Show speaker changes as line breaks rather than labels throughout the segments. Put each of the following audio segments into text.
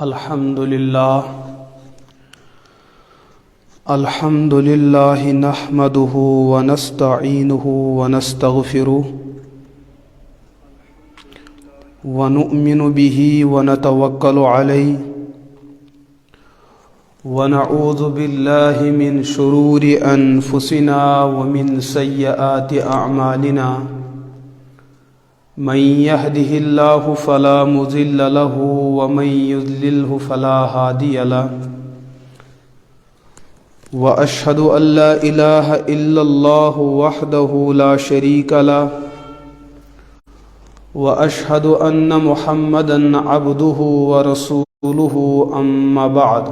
الحمد لله نحمده ونستعينه ونستغفره ونؤمن به ونتوكل عليه ونعوذ بالله من شرور أنفسنا ومن سيئات أعمالنا من يهده الله فلا مضل له ومن يضلله فلا هادي له وأشهد أن لا إله إلا الله وحده لا شريك له وأشهد أن محمدا عبده ورسوله أما بعد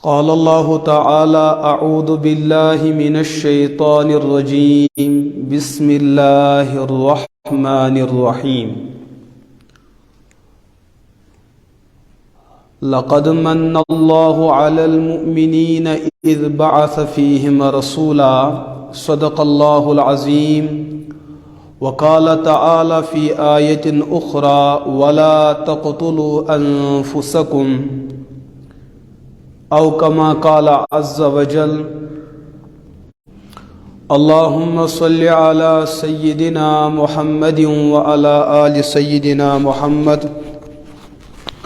قال الله تعالى أعوذ بالله من الشيطان الرجيم بسم الله الرحمن الرحيم لقد من الله على المؤمنين إذ بعث فيهم رسولا صدق الله العظيم وقال تعالى في آية أخرى ولا تقتلوا أنفسكم أو كما قال عز وجل اللهم صل على سيدنا محمد وعلى آل سيدنا محمد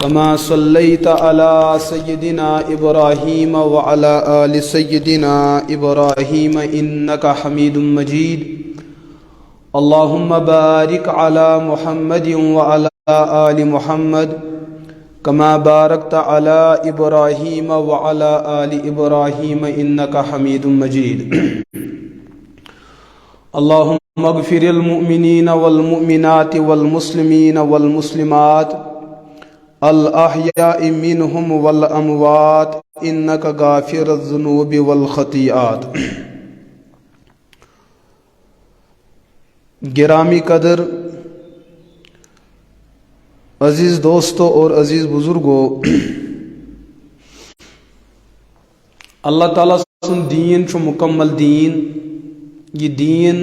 كما صليت على سيدنا إبراهيم وعلى آل سيدنا إبراهيم إنك حميد مجيد اللهم بارك على محمد وعلى آل محمد كما باركت على إبراهيم وعلى آل إبراهيم إنك حميد مجيد اللهم اغفر المؤمنين والمؤمنات والمسلمين والمسلمات الأحياء منهم والأموات إنك غافر الذنوب والخطيئات گرامی قدر عزیز دوستو اور عزیز بزرگو، اللہ تعالیٰ سن دین چھ مکمل دین، یہ دین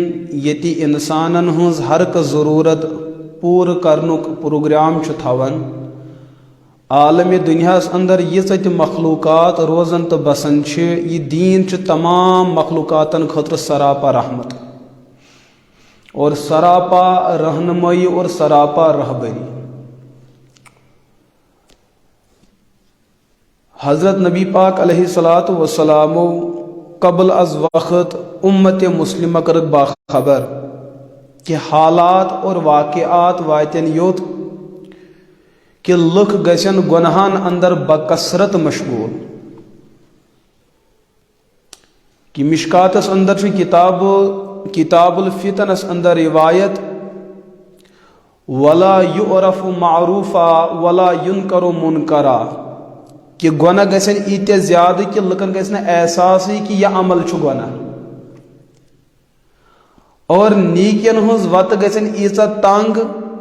یتی انسانن ہنز ہر کا ضرورت پور کرنک پروگرام چھ تھاون عالم دنیا اندر یہ مخلوقات روزن تو بسن چھ یہ دین چھ تمام مخلوقاتن خطر سراپا رحمت اور سراپا رہنمائی اور سراپا رہبری۔ حضرت نبی پاک علیہ الصلاۃ والسلام قبل از وقت امت مسلمہ کرت باخبر کہ حالات اور واقعات واتن یوت کہ لکھ گژھن گناہن اندر بکثرت مشغول، کہ مشکاتس اندر چھ کتاب الفتنس اندر روایت ولا یعرف معروفا ولا ینکر منکرا، کہ گناہ گژھن ایتیا زیادہ کہ لکن گژھن احساس ہی کہ یہ عمل چھ گناہ، اور نیکین ہنز وت گژھن ایچا تنگ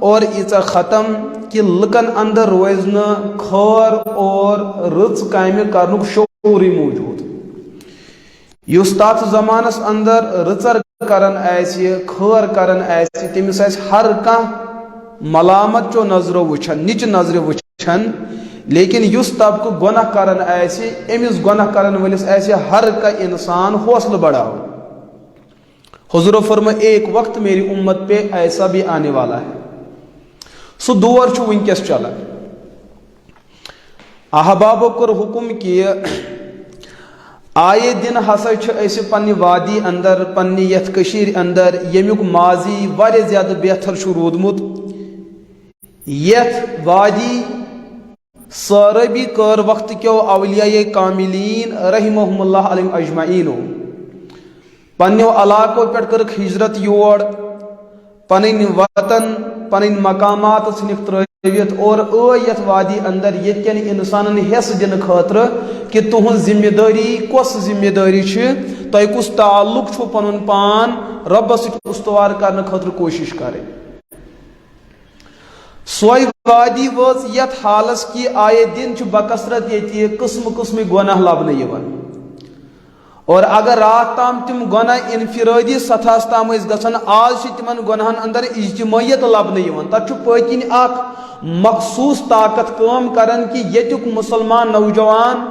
اور ایچا ختم کہ لکن اندر روز نا خور اور رچ کامہ کرنک شعوری موجود۔ یس تات زمانس اندر رچر کرن ایسی خور کرن ایسی تمس ایس ہر کان ملامت چو نظر وچھن نچ نظر وچھن، لیکن یس طبقہ گناہ کرن ایسی امس گناہ کرن ولس ایسی ہر کا انسان حوصلہ بڑھاؤ۔ حضور فرما ایک وقت میری امت پہ ایسا بھی آنے والا ہے، سو دور چھو ونکس چلا۔ احبابو کر حکم کیا آئے دن ہسا چھ پنی وادی اندر پنی یت کشیر اندر یمیک ماضی واریاہ زیادہ بہتر چھ رودمت، یت وادی ساربی کر وقت کیو اولیاء کاملین رحمہم اللہ علیہم اجمعین پنیو علاقوں پہ کرک ہجرت یور، پنن وطن پنن مقامات ثنک ترٲوِتھ اور یت وادی اندر یتکن انسانن حص دن خاطر کہ تہذ ذمہ داری کس ذمہ داری چھ، تہ کس تعلق چھو پنن پان ربس سۭتۍ استوار کرنے خاطر کوشش کریں۔ سوئی وادی وٲژ یت حالس کی آئے دن چھ بکثرت یتی قسم قسم گناہ لبنہ یوان، اور اگر رات تام تم گناہ انفرادی سطح تام گھن آج تمن گناہن اندر اجتماعیت لبنہ تر پتن اخ مخصوص طاقت کام کران کہ یتک مسلمان نوجوان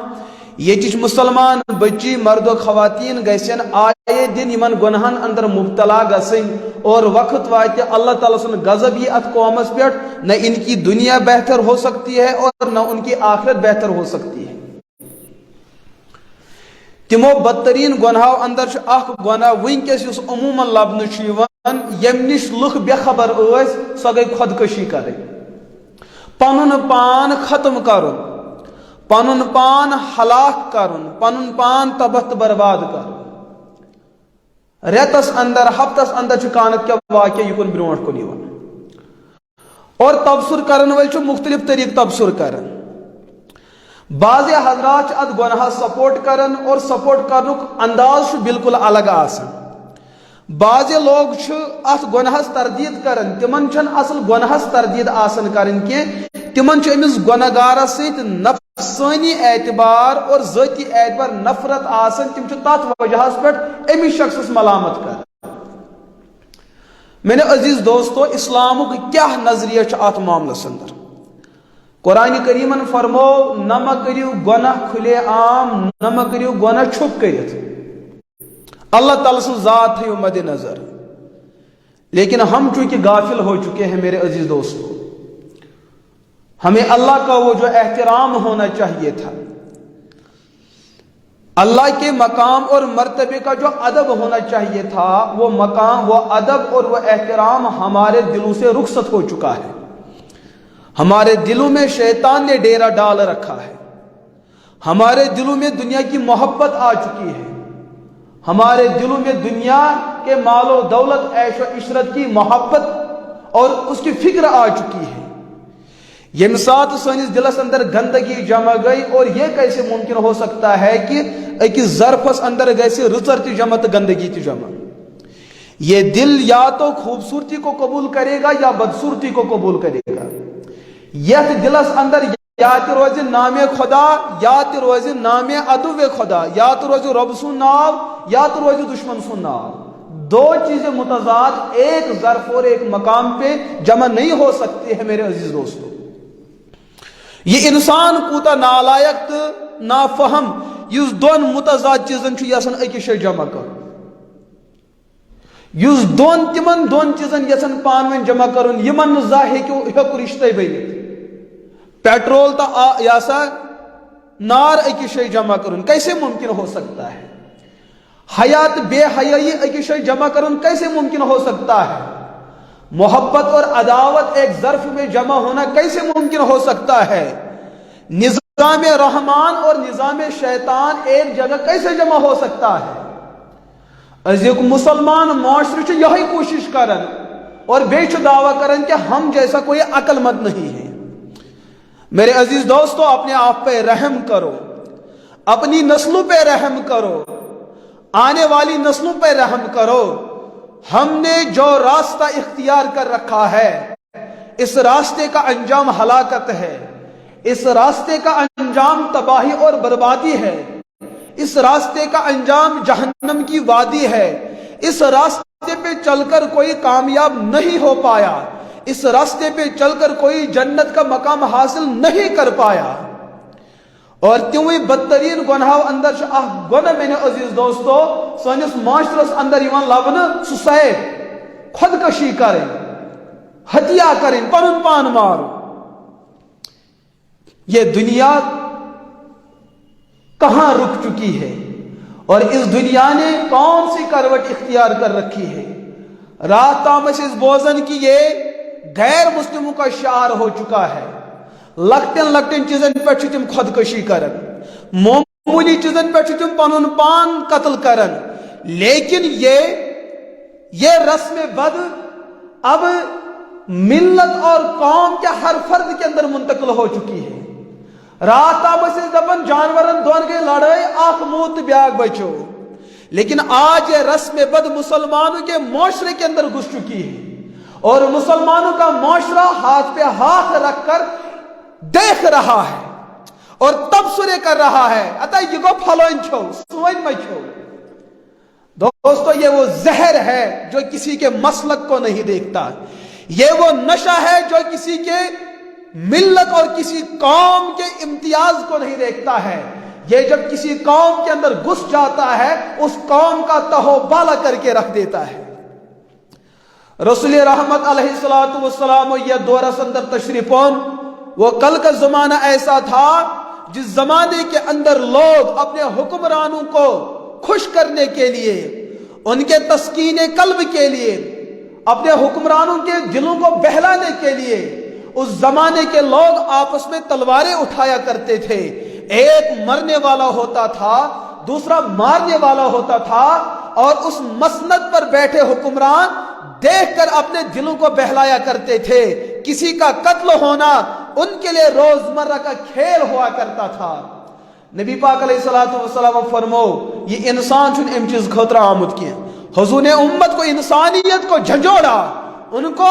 یتچ مسلمان بچی مرد و خواتین گھن آئے دن یمن گناہن اندر مبتلا گھن اور وقت واتہ اللہ تعالیٰ سن غضب یہ ات قومس پہ نہ ان کی دنیا بہتر ہو سکتی ہے اور نہ ان کی آخرت بہتر ہو سکتی ہے. تمو بدترین گناہو اندر اخ گناہ ونکس اس عموماً لبنہ یم نش لکھ بے خبر سو گئی خودکشی کریں، پنن پان ختم کرن، پنن پان ہلاک کرن، پنن پان تباہ برباد کرن. ریتس اندر ہفتس اندر کانت کیا واقعہ یکن برونٹ کن یوان اور تبصر کرن ول مختلف طریق تبصر کرن. بعض حضرات ات گناہ سپورٹ کرن اور سپورٹ کرنک انداز بالکل الگ آسن. بعض لوگ ات گناہس تردید کرن، تمن چھن اصل گناہس تردید آسن کرن کی تمن امس گناہگارس ست نفسانی اعتبار اور ذاتی اعتبار نفرت آسن، تم تات وجہ پہ امس شخص ملامت کر. میرے عزیز دوستو، اسلامک کیا نظریہ ات معاملس اندر؟ قرآن کریمن فرمو نہ کریو گناہ کھلے عام، نہ کریو گناہ چھپ کرت. اللہ تعالیٰ سن ذات ہے مد نظر، لیکن ہم چونکہ غافل ہو چکے ہیں میرے عزیز دوستو. ہمیں اللہ کا وہ جو احترام ہونا چاہیے تھا، اللہ کے مقام اور مرتبے کا جو ادب ہونا چاہیے تھا، وہ مقام، وہ ادب اور وہ احترام ہمارے دلوں سے رخصت ہو چکا ہے. ہمارے دلوں میں شیطان نے ڈیرا ڈال رکھا ہے، ہمارے دلوں میں دنیا کی محبت آ چکی ہے، ہمارے دلوں میں دنیا کے مال و دولت، عیش و عشرت کی محبت اور اس کی فکر آ چکی ہے. یم سات سنس دلس اندر گندگی جمع گئی، اور یہ کیسے ممکن ہو سکتا ہے کہ ایک ظرفس اندر گیسے رچر تی جمع تو گندگی تی جمع. یہ دل یا تو خوبصورتی کو قبول کرے گا یا بدصورتی کو قبول کرے گا. یت دلس اندر یا تو روز نام خدا، یا تو روز نام عدو خدا، یا تو روز رب سن ناو، یا تو روز دشمن سن ناو. دو چیزیں متضاد ایک ظرف اور ایک مقام پہ جمع نہیں ہو سکتی ہے میرے عزیز دوستو. یہ انسان کوتا نالائق نافہم اس دون متضاد چیزن یسن اکس شے جمع کر، اس تمن دون چیزن یسن پانوین جمع کرن یمن زا ہیکو رشتہ بنت. پیٹرول تو یا سا نار اکس شے جمع کرن کیسے ممکن ہو سکتا ہے؟ حیات بے حیائی اکس شے جمع کرن کیسے ممکن ہو سکتا ہے؟ محبت اور عداوت ایک ظرف میں جمع ہونا کیسے ممکن ہو سکتا ہے؟ نظام رحمان اور نظام شیطان ایک جگہ کیسے جمع ہو سکتا ہے؟ ایک مسلمان معاشرے یہی کوشش کرن اور بیچ دعویٰ کرن کہ ہم جیسا کوئی عقل مند نہیں ہے. میرے عزیز دوستو، اپنے آپ پہ رحم کرو، اپنی نسلوں پہ رحم کرو، آنے والی نسلوں پہ رحم کرو. ہم نے جو راستہ اختیار کر رکھا ہے، اس راستے کا انجام ہلاکت ہے، اس راستے کا انجام تباہی اور بربادی ہے، اس راستے کا انجام جہنم کی وادی ہے. اس راستے پہ چل کر کوئی کامیاب نہیں ہو پایا، اس راستے پہ چل کر کوئی جنت کا مقام حاصل نہیں کر پایا. اور تمہیں بدترین گناہو اندر گناہ میں نے عزیز دوستو سنس معاشرس اندر یوان لبن سوسائڈ، خودکشی کریں، ہتیا کریں، پنن پان مارو. یہ دنیا کہاں رک چکی ہے اور اس دنیا نے کون سی کروٹ اختیار کر رکھی ہے؟ رات تامس اس بوزن کی یہ غیر مسلموں کا شعار ہو چکا ہے. لکٹن لکٹن چیزن پہ تم خودکشی کرن، معمولی چیزن پہ تم پنن پان قتل کرن. لیکن یہ رسم بد اب ملت اور قوم کے ہر فرد کے اندر منتقل ہو چکی ہے. رات تامس دپن جانورن دون گئی لڑائی، اخ موت بیاگ بچو. لیکن آج یہ رسم بد مسلمانوں کے معاشرے کے اندر گھس چکی ہے، اور مسلمانوں کا معاشرہ ہاتھ پہ ہاتھ رکھ کر دیکھ رہا ہے اور تبصرے کر رہا ہے. اتا یہ گو پھلوین چھو، سوین میں چھو. دوستو یہ وہ زہر ہے جو کسی کے مسلک کو نہیں دیکھتا، یہ وہ نشہ ہے جو کسی کے ملت اور کسی قوم کے امتیاز کو نہیں دیکھتا ہے۔ یہ جب کسی قوم کے اندر گھس جاتا ہے اس قوم کا تہو بالا کر کے رکھ دیتا ہے۔ رسول رحمت علیہ الصلوۃ والسلام یہ دورہ اندر تشریف پون، وہ کل کا زمانہ ایسا تھا جس زمانے کے اندر لوگ اپنے حکمرانوں کو خوش کرنے کے لیے، ان کے تسکین قلب کے لیے، اپنے حکمرانوں کے دلوں کو بہلانے کے لیے اس زمانے کے لوگ آپس میں تلواریں اٹھایا کرتے تھے۔ ایک مرنے والا ہوتا تھا، دوسرا مارنے والا ہوتا تھا، اور اس مسند پر بیٹھے حکمران دیکھ کر اپنے دلوں کو بہلایا کرتے تھے۔ کسی کا قتل ہونا ان کے لیے روزمرہ کا کھیل ہوا کرتا تھا۔ نبی پاک علیہ الصلوۃ والسلام فرمو یہ انسان چھن ام چیز خطرہ آمد کیا۔ حضور نے امت کو انسانیت کو جھنجھوڑا، ان کو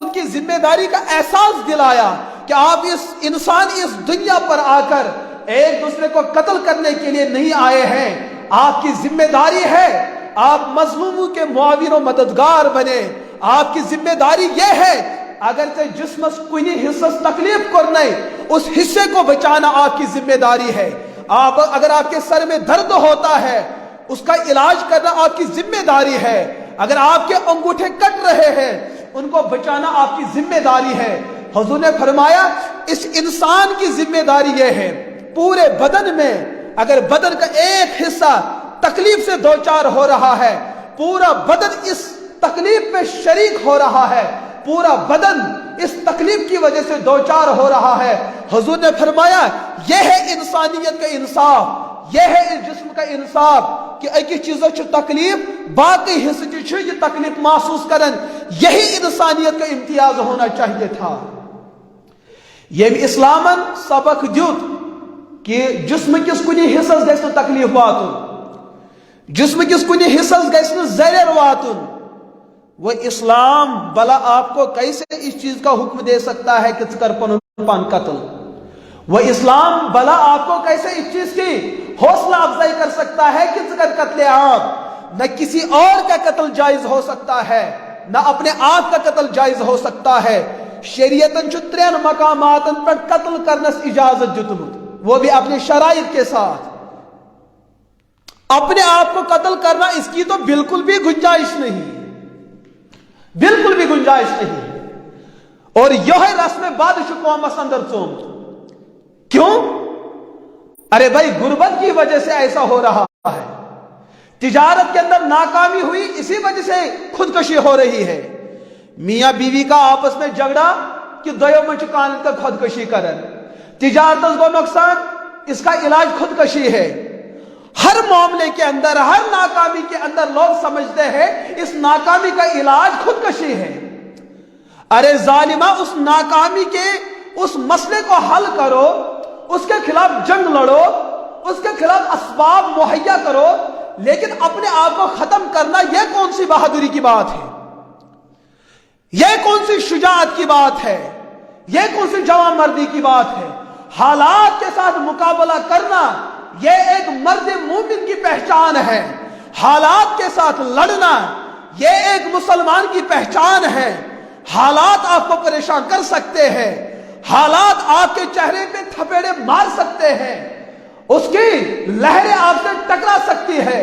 ان کی ذمہ داری کا احساس دلایا کہ آپ اس انسانی اس دنیا پر آ کر ایک دوسرے کو قتل کرنے کے لیے نہیں آئے ہیں۔ آپ کی ذمہ داری ہے آپ مظلوموں کے معاون و مددگار بنے۔ آپ کی ذمہ داری یہ ہے اگرچہ جسمس کنی حصص تکلیف کرنے اس حصے کو بچانا آپ کی ذمہ داری ہے۔ اگر آپ کے سر میں درد ہوتا ہے اس کا علاج کرنا آپ کی ذمہ داری ہے۔ اگر آپ کے انگوٹھے کٹ رہے ہیں ان کو بچانا آپ کی ذمہ داری ہے۔ حضور نے فرمایا اس انسان کی ذمہ داری یہ ہے پورے بدن میں اگر بدن کا ایک حصہ تکلیف سے دوچار ہو رہا ہے، پورا بدن اس تکلیف میں شریک ہو رہا ہے، پورا بدن اس تکلیف کی وجہ سے دوچار ہو رہا ہے، حضور نے فرمایا یہ ہے انسانیت کا انصاف، یہ ہے اس جسم کا انصاف کہ ایک چیزوں چھ تکلیف باقی حصہ چھ یہ تکلیف محسوس کرن، یہی انسانیت کا امتیاز ہونا چاہیے تھا۔ یہ بھی اسلامن سبق دیت کہ جسم کس کنی حصص گژھِ نہٕ تکلیف واتن، جسم کس کنی حصص گژھِ نہٕ زریر واتن۔ وہ اسلام بلا آپ کو کیسے اس چیز کا حکم دے سکتا ہے کہ کر پن قتل؟ وہ اسلام بلا آپ کو کیسے اس چیز کی حوصلہ افزائی کر سکتا ہے کہ کر قتل عام؟ نہ کسی اور کا قتل جائز ہو سکتا ہے، نہ اپنے آپ کا قتل جائز ہو سکتا ہے۔ شریعتن چھ ترین مقاماتن پر قتل کرنس اجازت دیتمت، وہ بھی اپنے شرائط کے ساتھ۔ اپنے آپ کو قتل کرنا اس کی تو بالکل بھی گنجائش نہیں، بالکل بھی گنجائش نہیں۔ اور یہ رسم بادش قومس اندر چومت، کیوں؟ ارے بھائی غربت کی وجہ سے ایسا ہو رہا ہے، تجارت کے اندر ناکامی ہوئی اسی وجہ سے خودکشی ہو رہی ہے، میاں بیوی کا آپس میں جھگڑا کہ دویو من کان تک خودکشی کرن، تجارت کو نقصان، اس کا علاج خودکشی ہے۔ ہر معاملے کے اندر، ہر ناکامی کے اندر لوگ سمجھتے ہیں اس ناکامی کا علاج خودکشی ہے۔ ارے ظالمہ اس ناکامی کے اس مسئلے کو حل کرو، اس کے خلاف جنگ لڑو، اس کے خلاف اسباب مہیا کرو، لیکن اپنے آپ کو ختم کرنا یہ کون سی بہادری کی بات ہے؟ یہ کون سی شجاعت کی بات ہے؟ یہ کون سی جوان مردی کی بات ہے؟ حالات کے ساتھ مقابلہ کرنا یہ ایک مرد مومن کی پہچان ہے، حالات کے ساتھ لڑنا یہ ایک مسلمان کی پہچان ہے۔ حالات آپ کو پریشان کر سکتے ہیں، حالات آپ کے چہرے پہ تھپیڑے مار سکتے ہیں، اس کی لہریں آپ سے ٹکرا سکتی ہے،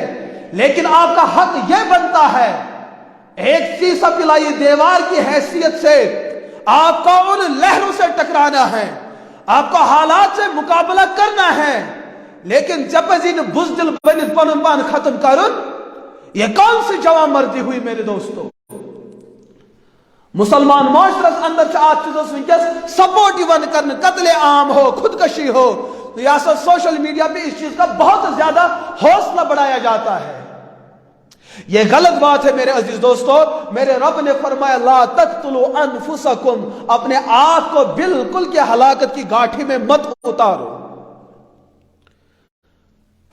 لیکن آپ کا حق یہ بنتا ہے ایک سیسا پلائی دیوار کی حیثیت سے آپ کو ان لہروں سے ٹکرانا ہے، آپ کو حالات سے مقابلہ کرنا ہے، لیکن جب ازین بزدل بنت پنن پان ختم کرن، یہ کون سی جوان مردی ہوئی میرے دوستو؟ مسلمان معاشرت اندر چاہت چیزوں سے سپورٹ ایون کرنے، قتل عام ہو، خودکشی ہو، ریاست سوشل میڈیا پہ اس چیز کا بہت زیادہ حوصلہ بڑھایا جاتا ہے۔ یہ غلط بات ہے میرے عزیز دوستو۔ میرے رب نے فرمایا لا تقتلوا انفسکم، اپنے آپ کو بالکل کہ ہلاکت کی گاٹھی میں مت اتارو۔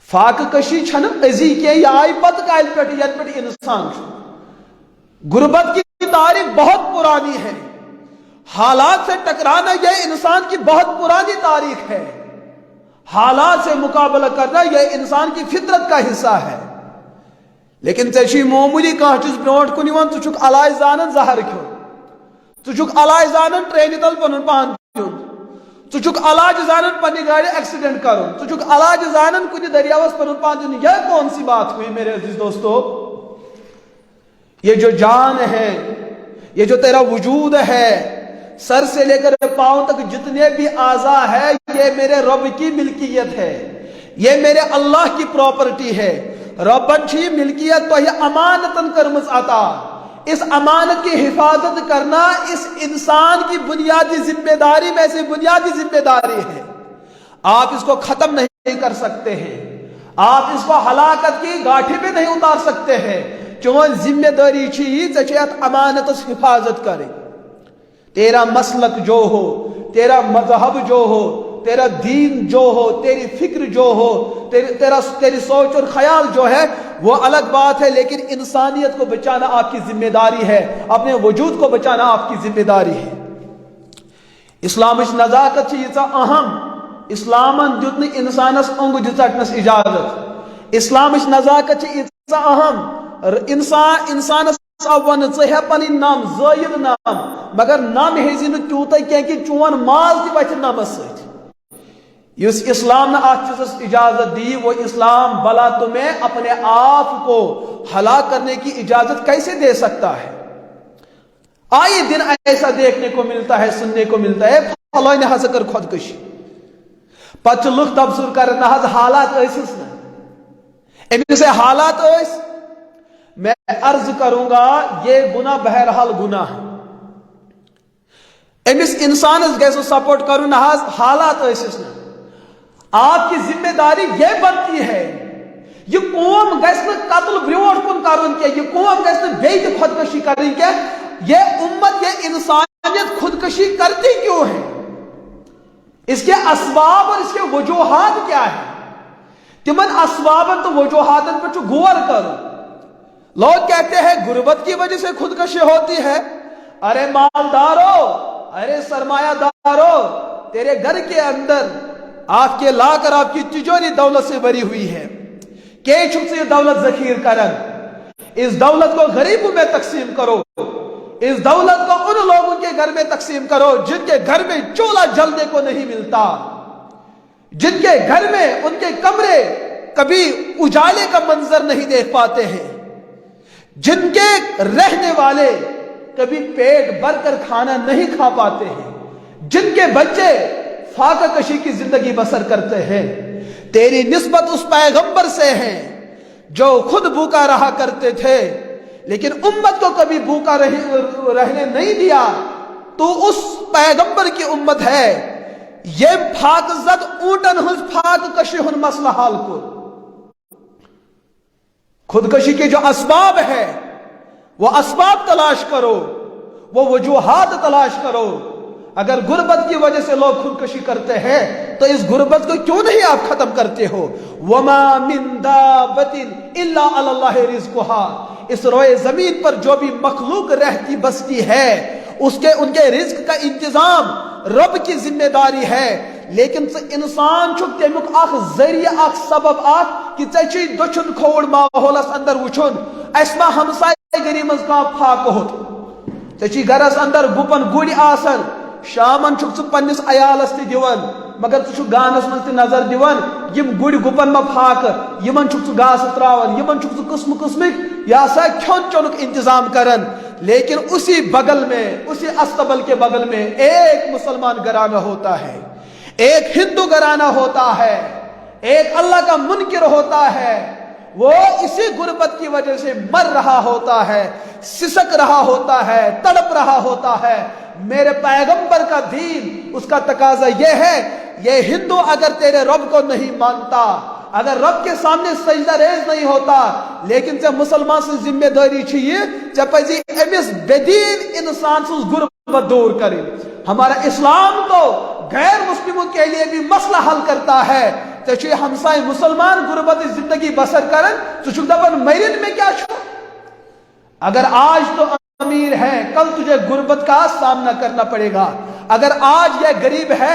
فاق کشی چھن ازی کے یا آئی پت کائل پیٹ ید پیٹ انسان چھو۔ غربت کی تاریخ بہت پرانی ہے، حالات سے ٹکرانا یہ انسان کی بہت پرانی تاریخ ہے، حالات سے مقابلہ کرنا یہ انسان کی فطرت کا حصہ ہے، لیکن ژے معمولی کانٛہہ چیٖز برونٛٹھ کُن یِوان ژٕ چھُکھ علاج زانان زہر کھیوٚن ژٕ چھُکھ علاج زانان ٹرینہِ تل پنُن پان دیُن ژٕ چھُکھ علاج زانان پننہِ گاڑِ ایکسیڈنٹ کرُن ژٕ چھُکھ علاج زانان کُنہِ دریاوس پنُن پان دیُن یہ کون سی بات ہوئی میرے عزیز دوستو یہ جو جان ہے یہ جو تیرا وجود ہے سر سے لے کر پاؤں تک جتنے بھی اعضاء ہے یہ میرے رب کی ملکیت ہے یہ میرے اللہ کی پراپرٹی ہے ربن چھ ملکیت تو یہ امانتن کرمز عطا اس امانت کی حفاظت کرنا اس انسان کی بنیادی ذمہ داری میں سے بنیادی ذمہ داری ہے آپ اس کو ختم نہیں کر سکتے ہیں آپ اس کو ہلاکت کی گاٹھی پہ نہیں اتار سکتے ہیں چون ذمہ داری چھی ژےٚ امانت حفاظت کرے تیرا مسلک جو ہو تیرا مذہب جو ہو تیرا دین جو ہو تیری فکر جو ہو تیری سوچ اور خیال جو ہے وہ الگ بات ہے لیکن انسانیت کو بچانا آپ کی ذمہ داری ہے اپنے وجود کو بچانا آپ کی ذمہ داری ہے اسلامچ نزاکت چھ ییژاہ اہم اسلامن دیت نہٕ انسانس اونگجہِ ژٹنس اجازت اسلامچ نزاکت چھ ییژاہ اہم انسانس ون ژٕ پنٕنۍ نم زٲیِد نم مگر نم ہیزی نہٕ تیوٗتاہ کینٛہہ کہ چون مال تہِ وتھِ نمس سۭتۍ یس اسلام نے آپ چیز اجازت دی وہ اسلام بلا تمہیں اپنے آپ کو ہلاک کرنے کی اجازت کیسے دے سکتا ہے آئے دن ایسا دیکھنے کو ملتا ہے سننے کو ملتا ہے فلان نے ہسا کر خودکشی پتہ لوگ تبصر کر نہ حالات ایسس نا امس سے حالات ایس میں عرض کروں گا یہ گناہ بہرحال گناہ ہے امس انسانس گژھِ سپورٹ کرو نہ حالات ایسس نا آپ کی ذمہ داری یہ بنتی ہے یہ قوم گژھِ نہٕ قتل برونٛٹھ کُن کرُن کینٛہہ یہ قوم گژھِ نہٕ بیٚیہِ تہِ خودکشی کرٕنۍ کینٛہہ یہ امت یہ انسانیت خودکشی کرتی کیوں ہے اس کے اسباب اور اس کے وجوہات کیا ہے تمن اسبابن تو وجوہاتن پہ غور کرو لوگ کہتے ہیں غربت کی وجہ سے خودکشی ہوتی ہے ارے مالدارو ارے سرمایہ دارو تیرے گھر کے اندر آپ کے لا کر آپ کی تجوری دولت سے بھری ہوئی ہے کہ چھپ سے یہ دولت ذخیر کرن اس دولت کو غریبوں میں تقسیم کرو اس دولت کو ان لوگوں کے گھر میں تقسیم کرو جن کے گھر میں چولہا جلنے کو نہیں ملتا جن کے گھر میں ان کے کمرے کبھی اجالے کا منظر نہیں دیکھ پاتے ہیں جن کے رہنے والے کبھی پیٹ بھر کر کھانا نہیں کھا پاتے ہیں جن کے بچے فاقہ کشی کی زندگی بسر کرتے ہیں تیری نسبت اس پیغمبر سے ہے جو خود بھوکا رہا کرتے تھے لیکن امت کو کبھی بھوکا رہنے نہیں دیا تو اس پیغمبر کی امت ہے یہ پھاک زد اونٹن ہنز پھاک کشی ہن مسئلہ حال کو خودکشی کے جو اسباب ہے وہ اسباب تلاش کرو وہ وجوہات تلاش کرو اگر غربت کی وجہ سے لوگ خودکشی کرتے ہیں تو اس غربت کو کیوں نہیں آپ ختم کرتے ہو وما من دابت الا علی اللہ رزقها اس روئے زمین پر جو بھی مخلوق رہتی بستی ہے ان کے رزق کا انتظام رب کی ذمہ داری ہے لیکن انسان چھک تمیک اخ ذریعہ اخ سبب اخ کہ ژے دچھن کھوڑ ماحولس اندر وچھن اسما ہمسائے گری مز کا پھاک ہوت ژے گرس اندر گپن گڑ آسن شامن چھک پنس عیالس تہ دیوان مگر ژٕ گانس مز تہ نظر دیوان یم گڑ گپن ما پھاک یمن چھک گاس تراوان یمن چھک قسم قسمک یا سا کھون چونک انتظام کرن لیکن اسی بغل میں اسی استبل کے بغل میں ایک مسلمان گھرانہ ہوتا ہے ایک ہندو گھرانہ ہوتا ہے ایک اللہ کا منکر ہوتا ہے وہ اسی غربت کی وجہ سے مر رہا ہوتا ہے سسک رہا ہوتا ہے تڑپ رہا ہوتا ہے میرے پیغمبر کا دین اس کا تقاضا یہ ہے یہ ہندو اگر تیرے رب کو نہیں مانتا اگر رب کے سامنے سجدہ ریز نہیں ہوتا لیکن جب مسلمان سے ذمہ داری چاہیے جب پزی امس بدین انسان سے غربت دور کرے ہمارا اسلام تو غیر مسلموں کے لیے بھی مسئلہ حل کرتا ہے تو ہمسائے مسلمان غربت زندگی بسر کرن تو دپن مرین میں کیا چھو اگر آج تو امیر ہے کل تجھے غربت کا سامنا کرنا پڑے گا اگر آج یہ غریب ہے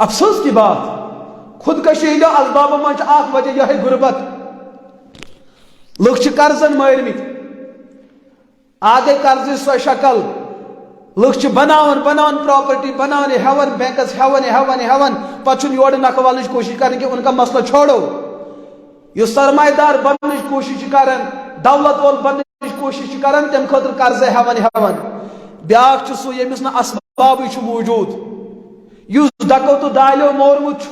افسوس کی بات خودکشی ہندو اسباب من اخ وجہ یہ غربت لوگ قرضن مارمت آگے قرض سو شکل لوگ بناون پراپرٹی بناون ہیون بینکس ہیون پتہ یور نکھ والنچ کوشش کریں کہ ان کا مسئلہ چھوڑو یہ سرمایہ دار بننے کوشش کرن دولت وول بننے کوشش کرن تم خاطر قرض ہیون بیاکھ سو یمس نا اسباب موجود یس ڈکو تو دالیو مورمت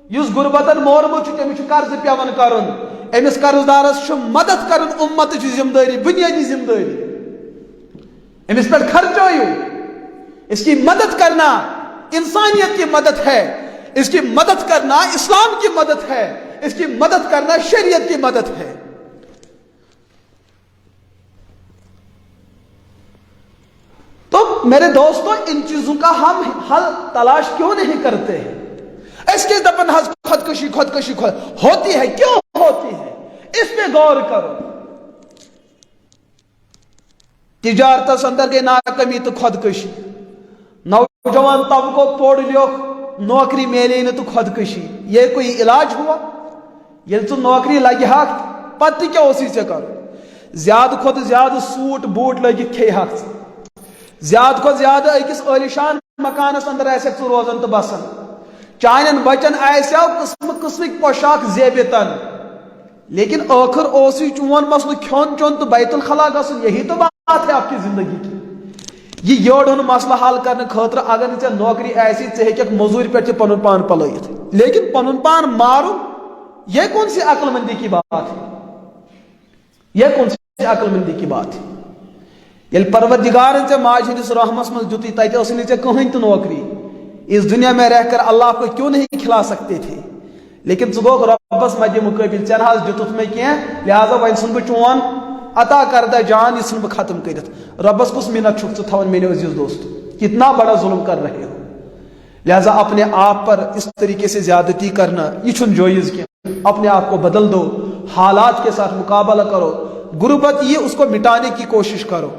یس غربتن مورمت تمس قرض پیون کرن امس قرض دارس مدد کرن امت کی ذمہ داری بنیادی ذمہ داری امس پر خرچو اس کی مدد کرنا انسانیت کی مدد ہے اس کی مدد کرنا اسلام کی مدد ہے اس کی مدد کرنا شریعت کی مدد ہے تو میرے دوستو ان چیزوں کا ہم حل تلاش کیوں نہیں کرتے اس کے دپن خودکشی ہوتی ہے کیوں ہوتی ہے اس پہ غور کرو تجارت اندر گئی ناکامی تو خودکشی نوجوان طبقوں پوڑ لوگ نوکری ملے نا تو خودکشی یہ کوئی علاج ہوا یل تو نوکری لگی حق پتہ کیا اسی سے کرو زیادہ کھت زیادہ سوٹ بوٹ لگت کھے حق زیادہ کھت زیادہ اکس عالیشان مکانس اندر ایسے تو روزن تو بسن چانن بچن ایسے قسم قسمک پوشاک زیبتن لیکن آخر اوسی چون مسئلہ کھون چون تو بیت الخلا گسن یہی تو بات ہے آپ کی زندگی کی یہ یوڑ مسئلہ حل کرنے خاطر اگر ژے نوکری ایسی ژے ہیکھ مزور پہ پن پان پلائت لیکن پن پان مارو یہ کون سی عقل مندی کی بات ہے یہ کون سی عقل مندی کی بات ہے یل پروردگار ژے ماج ہندس رحمس من دتی تتہ ٲس نہٕ ژےٚ کٕہٕنۍ تہِ نوکری اس دنیا میں رہ کر اللہ کو کیوں نہیں کھلا سکتے تھے لیکن ژٕ گوکھ رۄبس مدِ مقابل ژےٚ نہ حظ دِتُتھ مےٚ کینٛہہ لہذا وۄنۍ ژھُن بہٕ چون عطا کردہ جان یہ ژھُن بہٕ ختم کٔرِتھ رۄبس کُس مِنت چھُکھ ژٕ تھاوان میٛانیو عزیز دوستو کتنا بڑا ظلم کر رہے ہو لہذا اپنے آپ پر اس طریقے سے زیادتی کرنا یہ چھن جائز کیا اپنے آپ کو بدل دو حالات کے ساتھ مقابلہ کرو غربت یہ اس کو مٹانے کی کوشش کرو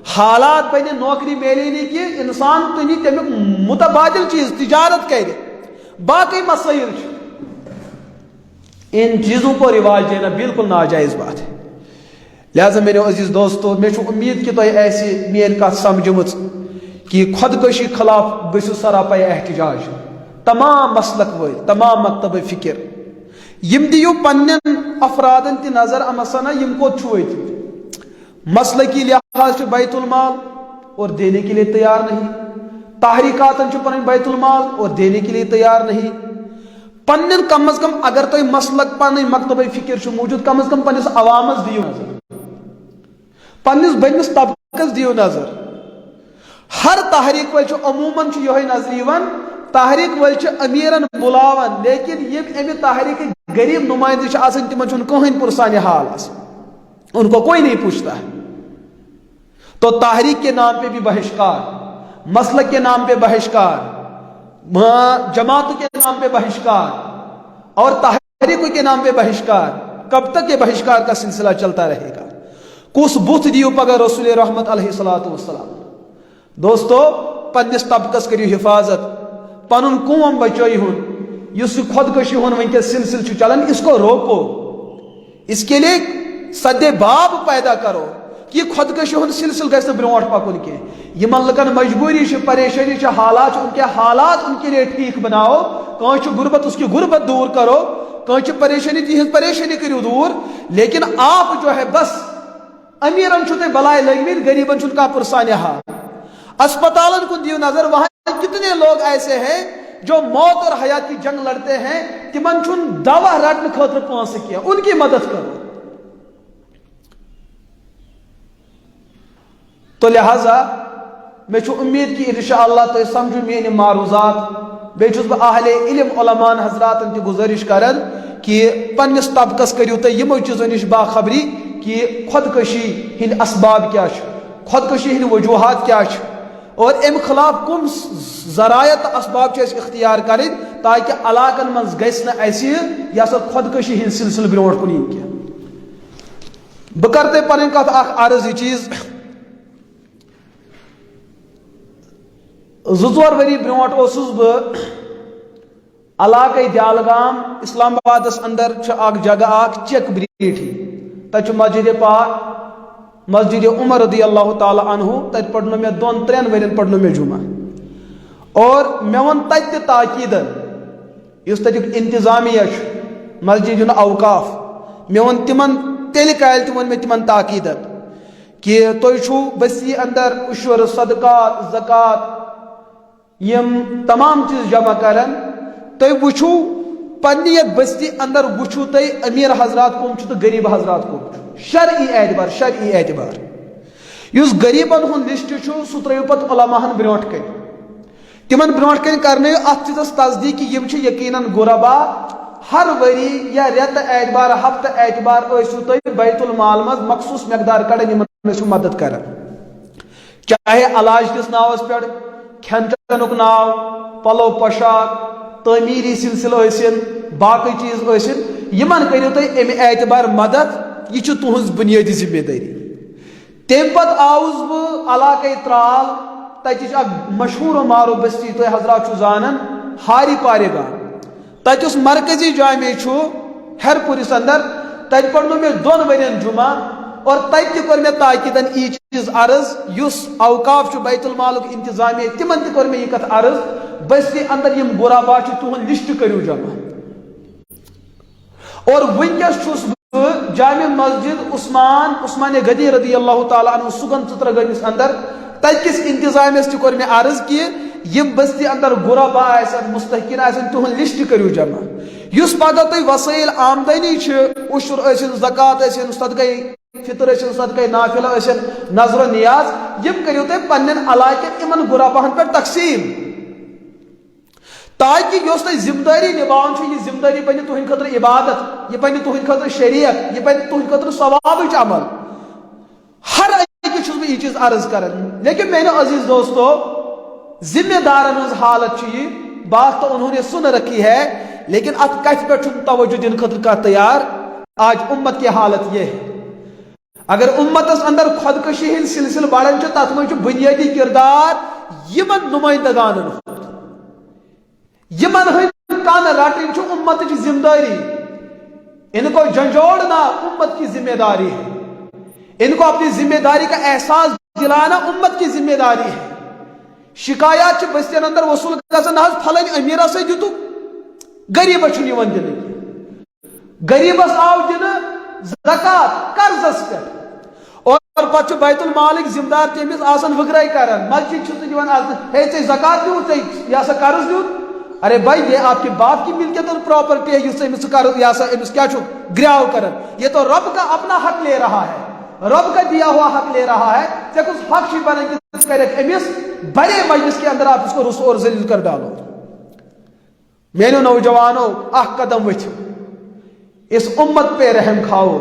حالات بنے نوکری میلے نہیں کی انسان تو نہیں تمیک متبادل چیز تجارت کرے باقی مسائل ان چیزوں کو رواج دینا بالکل ناجائز بات ہے لہذا میرے عزیز دوستو میں امید کہ تو ایسی میری کا سمجھمت کہ خودکشی خلاف گژھو سراپائی احتجاج تمام مسلک ول تمام مکتب فکر یم دیو پنن افرادن تی نظر امسنا یم کو چھوئے مسلکی لحاظ بیت المال اور دینے کے لیے تیار نہیں تحریکات پن بیت المال اور دینے کے لیے تیار نہیں پنن کم از کم اگر تو مسلک پن مکتب فکر موجود کم از کم پنس عوامس دیو نظر پنس بنس طبقس دیو نظر ہر تحریک ول عموماً یہ نظر تحریک ول امیرن بلاون لیکن یم امہ تحریک غریب نمائندے تمن کہین پرسان حال ان کو کوئی نہیں پوچھتا ہے تو تحریک کے نام پہ بھی بہشکار مسلک کے نام پہ بہشکار جماعت کے نام پہ بہشکار اور تحریک کے نام پہ بہشکار کب تک یہ بہشکار کا سلسلہ چلتا رہے گا کس بت دیو پگہ رسول رحمت علیہ الصلوۃ والسلام دوستو پنس طبقس کریو حفاظت پن قوم بچو اس خودکشی ونکس سلسل چلان اس کو روکو اس کے لیے سد باب پیدا کرو کہ خودکشی سلسل گھس برو پکن کی لکن مجبوری پریشانی حالات ان کے حالات ان کے لیے ٹھیک بناؤ کان غربت اس کی غربت دور کرو کان پریشانی تہذ پریشانی کرو دور لیکن آپ جو ہے بس امیرن تہ بلائے لگمت غریبن کا پرسان حال اسپتالن کو دیو نظر وہاں کتنے لوگ ایسے ہیں جو موت اور حیات کی جنگ لڑتے ہیں تمن چھن دوا رٹنے خاطر پونسہ کیا ان کی مدد کرو تو لہذا میں امید کی انشاءاللہ تو سمجھو میری معروضات بیچس بہ اہل علم علماء حضرات تی گزارش کرن کہ پنس طبقس کریو تو یمو چیزو نش باخبری کہ خودکشی ہند اسباب کیا خودکشی ہند وجوہات کیا اور ام خلاف کم ذرائع اسباب اختیار کریں تاکہ علاقن من گھس یہ سا خودکشی ہند سلسل برو کن کی بہ کرتے پن کت عرض یہ چیز زور وری بروٹ اوسس بہ علاقہ دیالگام اسلام آباد اندر اخ جگہ اخ چیک بریٹھی تت مسجد پاک مسجد عمر رضی اللہ تعالی عنہ تت پڑھنو میں 2-3 ورین پڑھنو میں جمعہ اور میں ون تت تاکید اس تک انتظامیہ مسجد اوقاف میں ون تمن تیل کال تہ ون میں تمن تاکید کہ تھی چھو بستی اندر عشر صدقات زکات یم تمام چیز جمع کرن تھی وچھو پنی یت بستی اندر وچھو تھی امیر حضرات کم تو غریب حضرات کم شرعی اعتبار اس غریبن ہند لسٹ سہ ترو پتہ علماءن برونٹ کن تمن برونٹ کن کرنے ات چیزس تصدیق کہ یم یقیناً غربا ہر وری یا ریت اعتبار ہفتہ اعتبار ٲسِو تُہۍ بیت المال مز مخصوص مقدار کڑان یمن ٲسِو مدد کران چاہے علاج کس ناوس پہ کھین چنک ناو پلو پوشاک تعمیری سلسلہ ٲسِن باقی چیز ٲسِن یمن کٔرِو تُہۍ امہِ اعتبار مدد یہ چھُ تُہنٛز بنیٲدی ذمہ دٲری تمہِ پتہٕ آوُس بہٕ علاقے ترال تتِچ اکھ مشہوٗر و معروف بستی تُہۍ حضرات چھُو زانان ہاری پارے گام تت اس مرکزی جامع ہیرپورس اندر تت پڑھنو میں 2 ورین جمعہ اور تت تہ کور میں تاکیدن یہ چیز عرض اس اوقاف بیت المالک انتظامیہ تمن تہ کور میں یہ کت عرض بستی اندر یم غربا تہند لسٹ کرو جمع اور ونکس چھس بہ جامع مسجد عثمان غنی رضی اللہ تعالی عنہ سگن ژتر گنس اندر تت کس انتظامیہ تہ کور میں عرض کہ یم بستی اندر غربا آسن مستحقین آسن تہند لسٹ کرو جمع اس پگہ تھی وسائل آمدنی عشر ٲسِن زکات ٲسِن صدقہ فطر ٲسِن صدقہ نافلہ ٲسِن نظر و نیاز یم کریو تھی پنن علاقن یمن غرباہن پہ تقسیم تاکہ یس تھی ذمہ داری نبھان یہ ذمہ داری بنی تہند خاطر عبادت یہ بنی تہند خاطر شریعت یہ بنی تہند خاطر ثوابچ عمل ہر اکہ چھس بہ یہ چیز عرض کران لیکن میرے عزیز دوستو ذمہ دارن ہز حالت یہ بات تو انہوں نے سن رکھی ہے لیکن ات کت پہ توجہ دن خاطر کا تیار آج امت کی حالت یہ ہے اگر امتس اندر خودکشی ہند سلسلہ بڑھان تر من بنیادی کردار یمن نمائندگان یمن ہند کان رٹن امت کی ذمہ داری ان کو جھنجھوڑنا امت کی ذمہ داری ہے ان کو اپنی ذمہ داری کا احساس دلانا امت کی ذمہ داری ہے شکایات بستین اندر وصول گژھان پھلن امیر سے دتو غریبس دن غریبس آو دن زکات قرضس پہ اور پتہ بیت المالک ذمہ دار تمس آسان وگرائی کران مسجد ہے ژے زکات دیو ژے یہ سا قرض دیو ارے بھائی یہ آپ کے باپ کی ملکیت اور پراپرٹی ہے اس امس قرض یہ سا امس کیا گراو کران یہ تو رب کا اپنا حق لے رہا ہے رب کا دیا ہوا حق لے رہا ہے ژے کس حق چھ بنان کرک امس بڑے مجلس کے اندر آپ اس کو رسو اور ذلیل کر ڈالو میرے نوجوانوں اخ قدم وچھو اس امت پہ رحم کھاؤ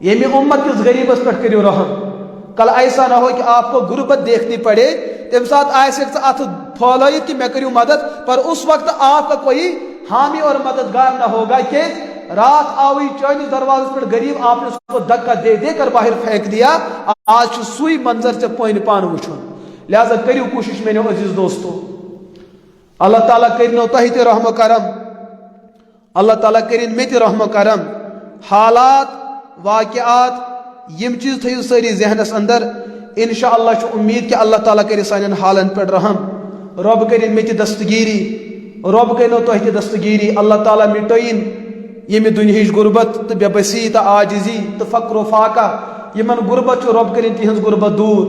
یہ امت کس غریبس پہ کرو رحم کل ایسا نہ ہو کہ آپ کو غربت دیکھنی پڑے تم ساتھ آئے ات پھولائیت کہ میں کروں مدد پر اس وقت آپ کا کوئی حامی اور مددگار نہ ہوگا کہ رات آوی چانی دروازے پر غریب آپ نے اس کو دھکا دے دے کر باہر پھینک دیا آج سوئی منظر سے پوائن پان وچھو لہذا کریو کوشش میرے عزیز دوستو اللہ تعالیٰ کرنو تہ تہ رحم و کرم اللہ تعالیٰ کرن مے تہ رحم و کرم حالات واقعات یم چیز تھیو ساری ذہنس اندر انشاءاللہ چھ امید کہ اللہ تعالیٰ کر سانن حالن پہ رحم رب کرن مے تہ دستگیری رب کرنو تہ تہ دستگیری اللہ تعالیٰ مٹوین یم دنہچ غربت تو بے بسی تو عاجزی تو فقر و فاقہ یمن غربت رب کرن تہذ غربت دور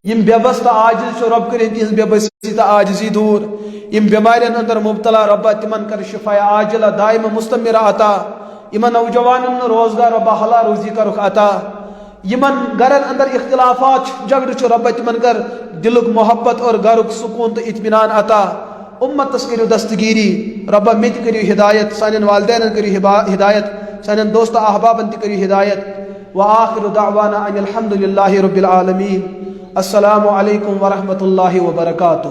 یم بے بس تو عاجز رب کرن تہذ بے بسی تو عاجزی دور یم بیمارین اندر مبتلا رب تمن کر شفا عاجلہ دائم مستمرہ عطا یمن نوجوانن روزگار رب حلال روزی کرک عطا یمن گرن اندر اختلافات جھگڑ رب تمن کر دلک محبت اور گھرک سکون تو اطمینان عطا امتس کرو دستگیری رب مت کرو ہدایت سانن والدین کرو ہدایت سانن دوست احبابن تہ کرو ہدایت وآخر دعوانا ان الحمد للہ رب العالمین السلام علیکم ورحمۃ اللہ وبرکاتہ